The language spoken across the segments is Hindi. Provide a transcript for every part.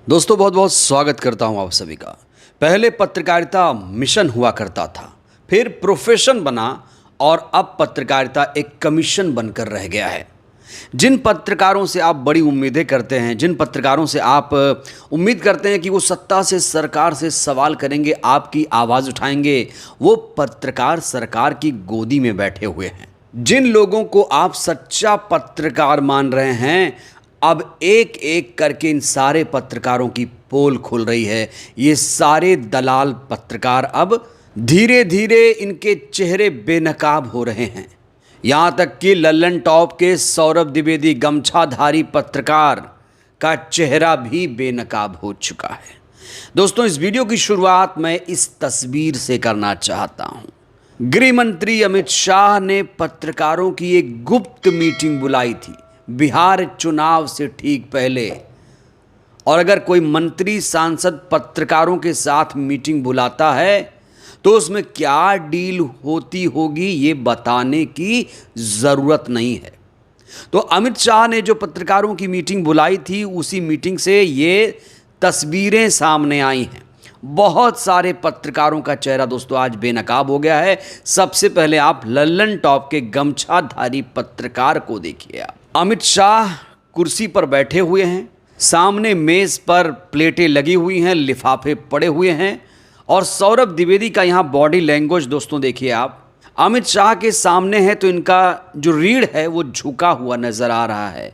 दोस्तों बहुत बहुत स्वागत करता हूं आप सभी का। पहले पत्रकारिता मिशन हुआ करता था, फिर प्रोफेशन बना और अब पत्रकारिता एक कमीशन बनकर रह गया है। जिन पत्रकारों से आप बड़ी उम्मीदें करते हैं, जिन पत्रकारों से आप उम्मीद करते हैं कि वो सत्ता से, सरकार से सवाल करेंगे, आपकी आवाज़ उठाएंगे, वो पत्रकार सरकार की गोदी में बैठे हुए हैं। जिन लोगों को आप सच्चा पत्रकार मान रहे हैं, अब एक एक करके इन सारे पत्रकारों की पोल खुल रही है। ये सारे दलाल पत्रकार अब धीरे धीरे इनके चेहरे बेनकाब हो रहे हैं। यहाँ तक कि लल्लन टॉप के सौरभ द्विवेदी गमछाधारी पत्रकार का चेहरा भी बेनकाब हो चुका है। दोस्तों, इस वीडियो की शुरुआत मैं इस तस्वीर से करना चाहता हूँ। गृह मंत्री अमित शाह ने पत्रकारों की एक गुप्त मीटिंग बुलाई थी बिहार चुनाव से ठीक पहले। और अगर कोई मंत्री सांसद पत्रकारों के साथ मीटिंग बुलाता है तो उसमें क्या डील होती होगी ये बताने की ज़रूरत नहीं है। तो अमित शाह ने जो पत्रकारों की मीटिंग बुलाई थी, उसी मीटिंग से ये तस्वीरें सामने आई हैं। बहुत सारे पत्रकारों का चेहरा दोस्तों आज बेनकाब हो गया है। सबसे पहले आप लल्लन टॉप के गमछाधारी पत्रकार को देखिए। आप अमित शाह कुर्सी पर बैठे हुए हैं, सामने मेज़ पर प्लेटें लगी हुई हैं, लिफाफे पड़े हुए हैं और सौरभ द्विवेदी का यहाँ बॉडी लैंग्वेज दोस्तों देखिए आप। अमित शाह के सामने है तो इनका जो रीढ़ है वो झुका हुआ नज़र आ रहा है,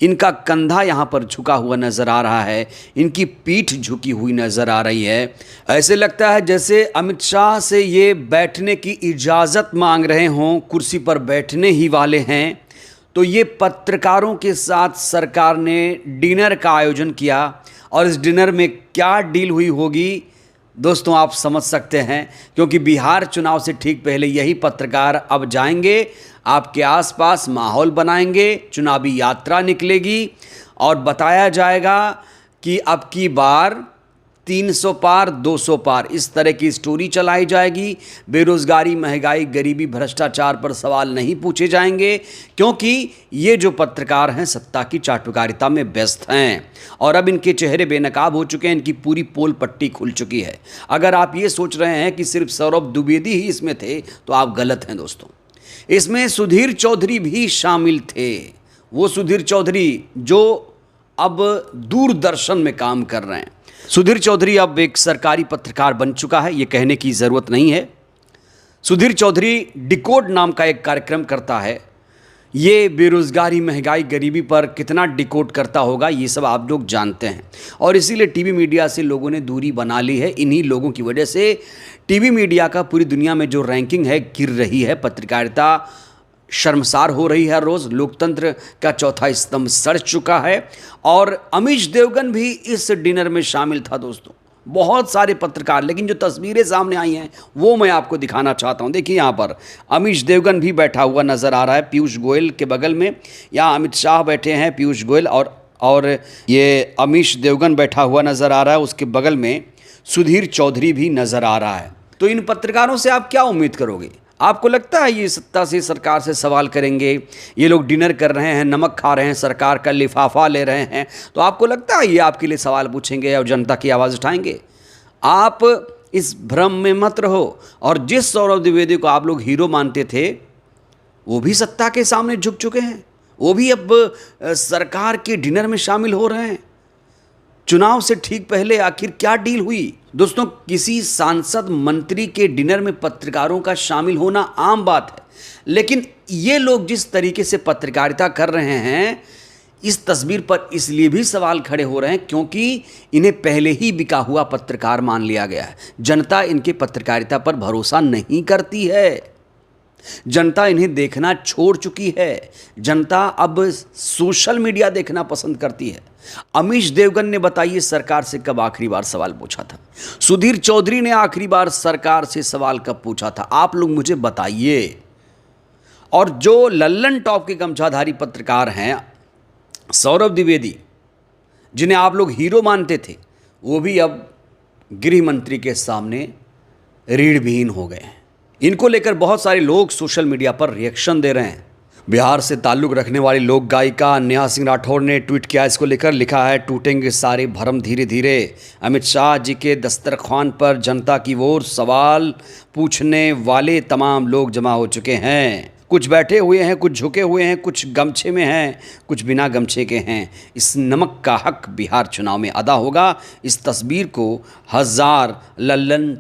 इनका कंधा यहाँ पर झुका हुआ नज़र आ रहा है, इनकी पीठ झुकी हुई नज़र आ रही है। ऐसे लगता है जैसे अमित शाह से ये बैठने की इजाज़त मांग रहे हों, कुर्सी पर बैठने ही वाले हैं। तो ये पत्रकारों के साथ सरकार ने डिनर का आयोजन किया और इस डिनर में क्या डील हुई होगी दोस्तों आप समझ सकते हैं, क्योंकि बिहार चुनाव से ठीक पहले यही पत्रकार अब जाएंगे, आपके आसपास माहौल बनाएंगे, चुनावी यात्रा निकलेगी और बताया जाएगा कि अब की बार 300 पार 200 पार, इस तरह की स्टोरी चलाई जाएगी। बेरोज़गारी, महंगाई, गरीबी, भ्रष्टाचार पर सवाल नहीं पूछे जाएंगे, क्योंकि ये जो पत्रकार हैं सत्ता की चाटुकारिता में व्यस्त हैं और अब इनके चेहरे बेनकाब हो चुके हैं, इनकी पूरी पोल पट्टी खुल चुकी है। अगर आप ये सोच रहे हैं कि सिर्फ सौरभ द्विवेदी ही इसमें थे तो आप गलत हैं दोस्तों। इसमें सुधीर चौधरी भी शामिल थे। वो सुधीर चौधरी जो अब दूरदर्शन में काम कर रहे हैं। सुधीर चौधरी अब एक सरकारी पत्रकार बन चुका है, ये कहने की ज़रूरत नहीं है। सुधीर चौधरी डिकोड नाम का एक कार्यक्रम करता है। ये बेरोज़गारी, महंगाई, गरीबी पर कितना डिकोड करता होगा ये सब आप लोग जानते हैं और इसीलिए टीवी मीडिया से लोगों ने दूरी बना ली है। इन्हीं लोगों की वजह से टीवी मीडिया का पूरी दुनिया में जो रैंकिंग है गिर रही है। पत्रकारिता शर्मसार हो रही है रोज़, लोकतंत्र का चौथा स्तंभ सड़ चुका है। और अमीश देवगन भी इस डिनर में शामिल था दोस्तों, बहुत सारे पत्रकार। लेकिन जो तस्वीरें सामने आई हैं वो मैं आपको दिखाना चाहता हूं। देखिए यहाँ पर अमीश देवगन भी बैठा हुआ नज़र आ रहा है पीयूष गोयल के बगल में। यहाँ अमित शाह बैठे हैं, पीयूष गोयल और ये अमीश देवगन बैठा हुआ नज़र आ रहा है। उसके बगल में सुधीर चौधरी भी नज़र आ रहा है। तो इन पत्रकारों से आप क्या उम्मीद करोगे? आपको लगता है ये सत्ता से, सरकार से सवाल करेंगे? ये लोग डिनर कर रहे हैं, नमक खा रहे हैं, सरकार का लिफाफा ले रहे हैं, तो आपको लगता है ये आपके लिए सवाल पूछेंगे और जनता की आवाज़ उठाएंगे? आप इस भ्रम में मत रहो। और जिस सौरभ द्विवेदी को आप लोग हीरो मानते थे वो भी सत्ता के सामने झुक चुके हैं, वो भी अब सरकार के डिनर में शामिल हो रहे हैं। चुनाव से ठीक पहले आखिर क्या डील हुई? दोस्तों, किसी सांसद, मंत्री के डिनर में पत्रकारों का शामिल होना आम बात है, लेकिन ये लोग जिस तरीके से पत्रकारिता कर रहे हैं, इस तस्वीर पर इसलिए भी सवाल खड़े हो रहे हैं क्योंकि इन्हें पहले ही बिका हुआ पत्रकार मान लिया गया है। जनता इनके पत्रकारिता पर भरोसा नहीं करती है, जनता इन्हें देखना छोड़ चुकी है। जनता अब सोशल मीडिया देखना पसंद करती है। अमीश देवगन ने बताइए सरकार से कब आखिरी बार सवाल पूछा था? सुधीर चौधरी ने आखिरी बार सरकार से सवाल कब पूछा था? आप लोग मुझे बताइए। और जो लल्लन टॉप के गमछाधारी पत्रकार हैं सौरभ द्विवेदी, जिन्हें आप लोग हीरो मानते थे, वो भी अब गृह मंत्री के सामने रीढ़ विहीन हो गए हैं। इनको लेकर बहुत सारे लोग सोशल मीडिया पर रिएक्शन दे रहे हैं। बिहार से ताल्लुक़ रखने वाली लोक गायिका नेहा सिंह राठौर ने ट्वीट किया इसको लेकर। लिखा है, टूटेंगे सारे भरम धीरे धीरे। अमित शाह जी के दस्तरख्वान पर जनता की ओर सवाल पूछने वाले तमाम लोग जमा हो चुके हैं। कुछ बैठे हुए हैं, कुछ झुके हुए हैं, कुछ गमछे में हैं, कुछ बिना गमछे के हैं। इस नमक का हक बिहार चुनाव में अदा होगा। इस तस्वीर को हजार लल्लन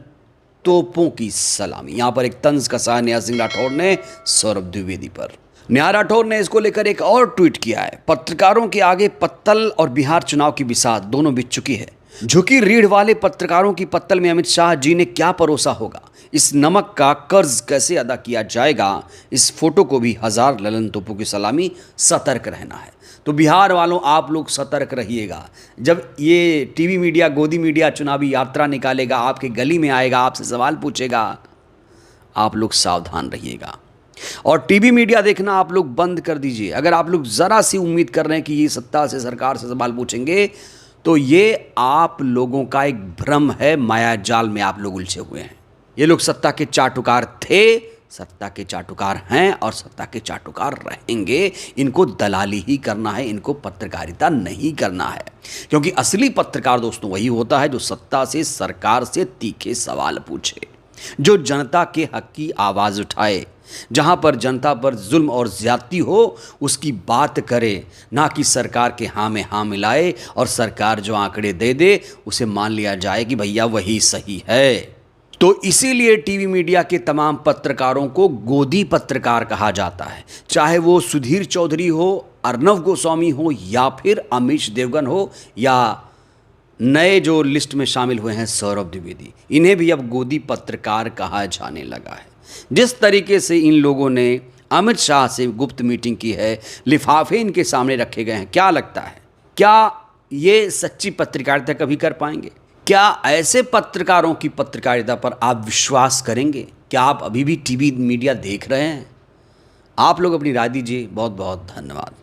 तोपों की सलामी। यहाँ पर एक तंज कसा है नेहा सिंह राठौर ने सौरभ द्विवेदी पर। नेहा राठौर ने इसको लेकर एक और ट्वीट किया है, पत्रकारों के आगे पत्तल और बिहार चुनाव की बिसात दोनों बिछ चुकी है। झुकी रीढ़ वाले पत्रकारों की पत्तल में अमित शाह जी ने क्या परोसा होगा? इस नमक का कर्ज कैसे अदा किया जाएगा? इस फोटो को भी हजार ललन तोपों की सलामी। सतर्क रहना है। तो बिहार वालों, आप लोग सतर्क रहिएगा। जब ये टीवी मीडिया, गोदी मीडिया चुनावी यात्रा निकालेगा, आपके गली में आएगा, आपसे सवाल पूछेगा, आप लोग सावधान रहिएगा। और टीवी मीडिया देखना आप लोग बंद कर दीजिए। अगर आप लोग ज़रा सी उम्मीद कर रहे हैं कि ये सत्ता से, सरकार से सवाल पूछेंगे, तो ये आप लोगों का एक भ्रम है। माया जाल में आप लोग उलझे हुए हैं। ये लोग सत्ता के चाटुकार थे, सत्ता के चाटुकार हैं और सत्ता के चाटुकार रहेंगे। इनको दलाली ही करना है, इनको पत्रकारिता नहीं करना है। क्योंकि असली पत्रकार दोस्तों वही होता है जो सत्ता से, सरकार से तीखे सवाल पूछे, जो जनता के हक की आवाज़ उठाए, जहां पर जनता पर जुल्म और ज्यादती हो उसकी बात करे, ना कि सरकार के हाँ में हाँ मिलाए और सरकार जो आंकड़े दे दे उसे मान लिया जाए कि भैया वही सही है। तो इसीलिए टीवी मीडिया के तमाम पत्रकारों को गोदी पत्रकार कहा जाता है। चाहे वो सुधीर चौधरी हो, अर्नव गोस्वामी हो, या फिर अमीश देवगन हो, या नए जो लिस्ट में शामिल हुए हैं सौरभ द्विवेदी, इन्हें भी अब गोदी पत्रकार कहा जाने लगा है। जिस तरीके से इन लोगों ने अमित शाह से गुप्त मीटिंग की है, लिफाफे इनके सामने रखे गए हैं, क्या लगता है, क्या ये सच्ची पत्रकारिता कभी कर पाएंगे? क्या ऐसे पत्रकारों की पत्रकारिता पर आप विश्वास करेंगे? क्या आप अभी भी टीवी मीडिया देख रहे हैं? आप लोग अपनी राय दीजिए। बहुत बहुत धन्यवाद।